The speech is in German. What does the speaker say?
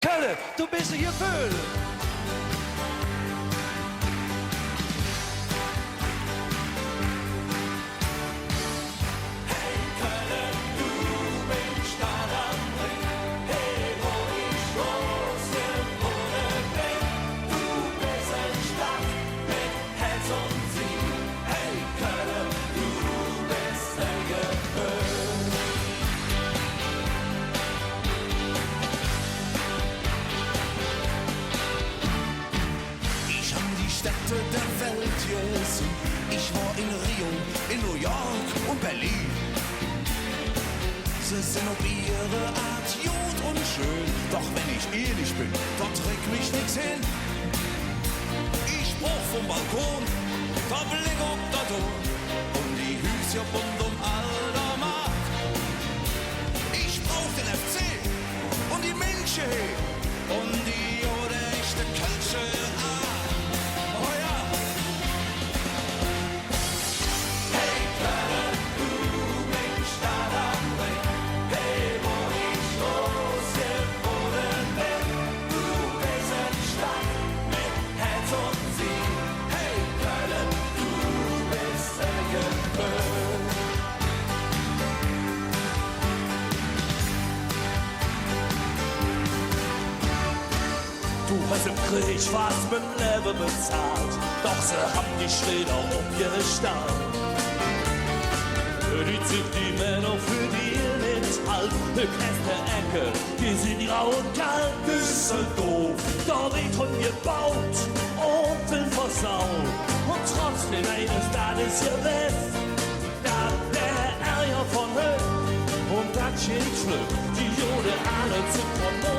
Kölle, du bist hier Föhl. Städte der Welt gesehen. Ich war in Rio, in New York und Berlin. Sie sind auf ihre Art gut und schön. Doch wenn ich ehrlich bin, dort trägt mich nix hin. Ich brauch vom Balkon, der Blick auf der Ton und die Hüse rund um alter Markt. Ich brauch den FC und die München und die oder echte Kölsche Art. Du hast im Krieg fast mit Leben bezahlt, doch sie haben dich wieder umgestarrt. Die zieht die Männer für die nicht halt, die Käste Ecke, die sind grau und kalt. Düsseldorf, da wird schon gebaut und will versauen. Und trotzdem eines Tages gewusst, da der Ärger von Höhe und das Schild schlüpft, die Jode alle zu von